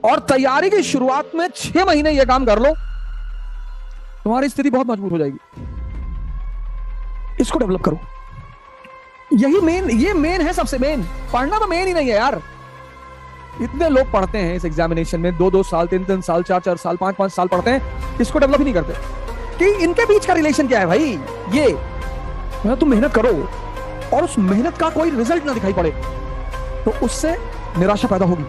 और तैयारी की शुरुआत में 6 महीने यह काम कर लो, तुम्हारी स्थिति बहुत मजबूत हो जाएगी। इसको डेवलप करो। यही मेन, ये मेन है, सबसे मेन। पढ़ना तो मेन ही नहीं है यार। इतने लोग पढ़ते हैं इस एग्जामिनेशन में, 2-2 साल, 3-3 साल, 4-4 साल, 5-5 साल पढ़ते हैं, इसको डेवलप ही नहीं करते कि इनके बीच का रिलेशन क्या है भाई। ये तुम मेहनत करो और उस मेहनत का कोई रिजल्ट ना दिखाई पड़े तो उससे निराशा पैदा होगी।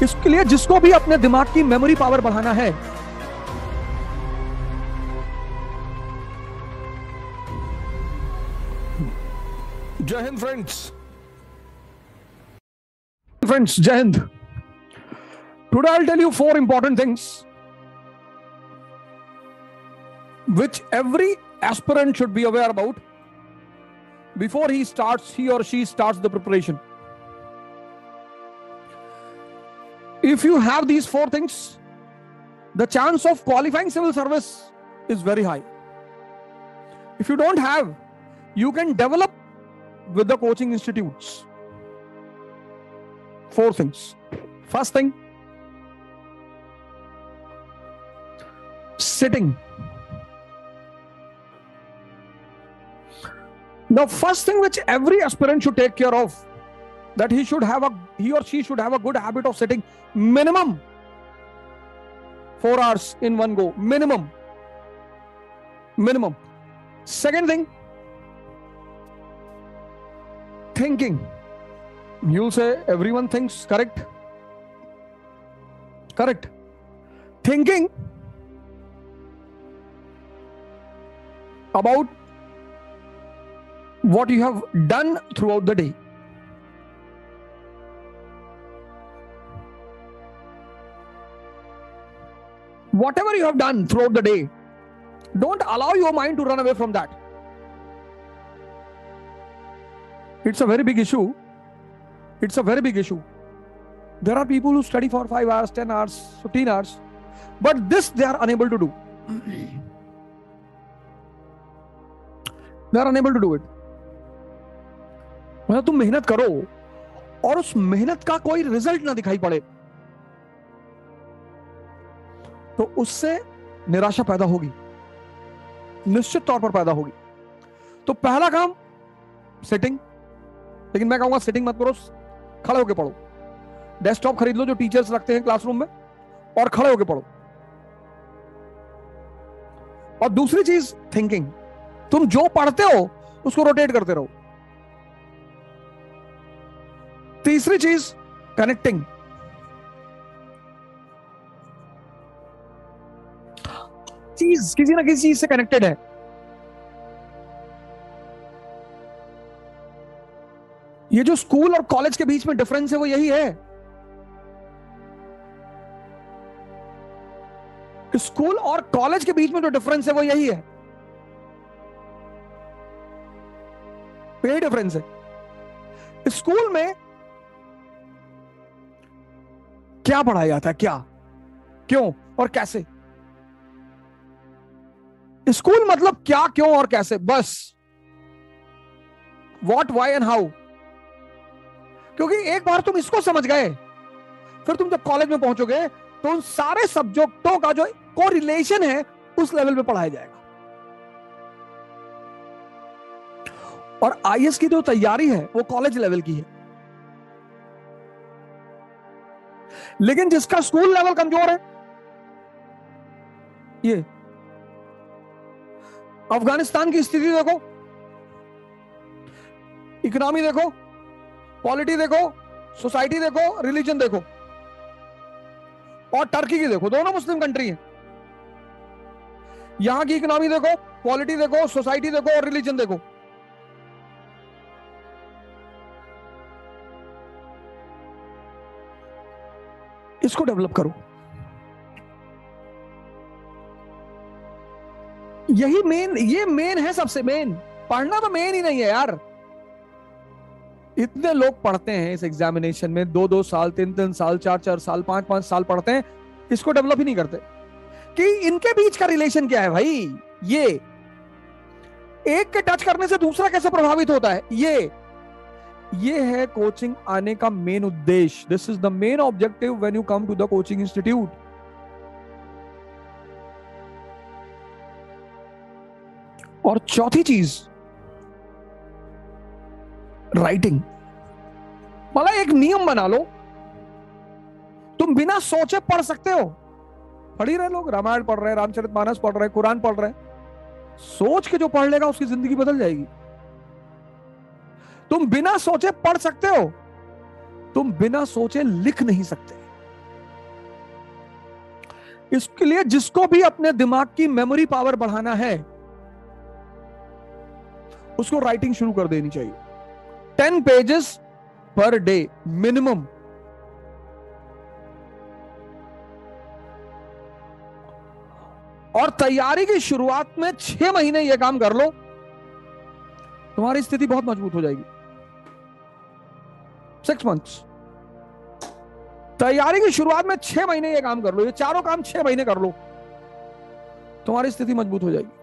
इसके लिए जिसको भी अपने दिमाग की मेमोरी पावर बढ़ाना है, जय हिंद फ्रेंड्स, जय हिंद। Today I will tell you 4 important things which every aspirant should be aware about before he or she starts the preparation. If you have these 4 things, the chance of qualifying civil service is very high. If you don't have, you can develop with the coaching institutes. 4 things. First thing, sitting. The first thing which every aspirant should take care of, that he or she should have a good habit of sitting minimum 4 hours in one go. Minimum. Second thing, thinking. You'll say everyone thinks, correct. Thinking about what you have done throughout the day. Whatever you have done throughout the day, don't allow your mind to run away from that. It's a very big issue. There are people who study for 5 hours, 10 hours, 15 hours, but this they are unable to do. They are unable to do it. मतलब तुम मेहनत करो और उस मेहनत का कोई result ना दिखाई पड़े तो उससे निराशा पैदा होगी, निश्चित तौर पर पैदा होगी। तो पहला काम सिटिंग। लेकिन मैं कहूंगा सिटिंग मत करो, खड़े होकर पढ़ो। डेस्कटॉप खरीद लो जो टीचर्स रखते हैं क्लासरूम में, और खड़े होकर पढ़ो। और दूसरी चीज थिंकिंग। तुम जो पढ़ते हो उसको रोटेट करते रहो। तीसरी चीज कनेक्टिंग। चीज किसी ना किसी चीज से कनेक्टेड है। ये जो स्कूल और कॉलेज के बीच में डिफरेंस है वो यही है। स्कूल और कॉलेज के बीच में जो डिफरेंस है वो यही है, यही डिफरेंस है। स्कूल में क्या पढ़ाया जाता है, क्या, क्यों और कैसे। स्कूल मतलब क्या, क्यों और कैसे, बस। What, why and how. क्योंकि एक बार तुम इसको समझ गए, फिर तुम जब कॉलेज में पहुंचोगे तो उन सारे सब्जेक्टों का जो कोरिलेशन है उस लेवल पे पढ़ाया जाएगा। और आईएएस की जो तैयारी है वो कॉलेज लेवल की है। लेकिन जिसका स्कूल लेवल कमजोर है, ये अफगानिस्तान की स्थिति देखो, इकोनॉमी देखो, पॉलिटी देखो, सोसाइटी देखो, रिलीजन देखो, और टर्की की देखो, दोनों मुस्लिम कंट्री हैं। यहां की इकोनॉमी देखो, पॉलिटी देखो, सोसाइटी देखो और रिलीजन देखो। इसको डेवलप करो। यही मेन, ये मेन है, सबसे मेन। पढ़ना तो मेन ही नहीं है यार। इतने लोग पढ़ते हैं इस एग्जामिनेशन में, 2-2 साल, 3-3 साल, 4-4 साल, 5-5 साल पढ़ते हैं, इसको डेवलप ही नहीं करते कि इनके बीच का रिलेशन क्या है भाई। ये एक के टच करने से दूसरा कैसे प्रभावित होता है, ये ये है कोचिंग आने का मेन उद्देश्य. This is the main objective when you come to the coaching institute. और चौथी चीज, राइटिंग. मतलब एक नियम बना लो, तुम बिना सोचे पढ़ सकते हो. पढ़ ही रहे लोग, रामायण पढ़ रहे हैं, रामचरितमानस पढ़ रहे हैं, कुरान पढ़ रहे हैं. सोच के जो पढ़ लेगा उसकी जिंदगी बदल जाएगी. तुम बिना सोचे पढ़ सकते हो, तुम बिना सोचे लिख नहीं सकते. इसके लिए जिसको भी अपने दिमाग की मेमोरी पावर बढ़ाना है, उसको राइटिंग शुरू कर देनी चाहिए. 10 पेजेस पर डे मिनिमम. और तैयारी की शुरुआत में 6 महीने यह काम कर लो, तुम्हारी स्थिति बहुत मजबूत हो जाएगी. 6 months. तैयारी की शुरुआत में 6 महीने यह काम कर लो, ये चारों काम 6 महीने कर लो, तुम्हारी स्थिति मजबूत हो जाएगी.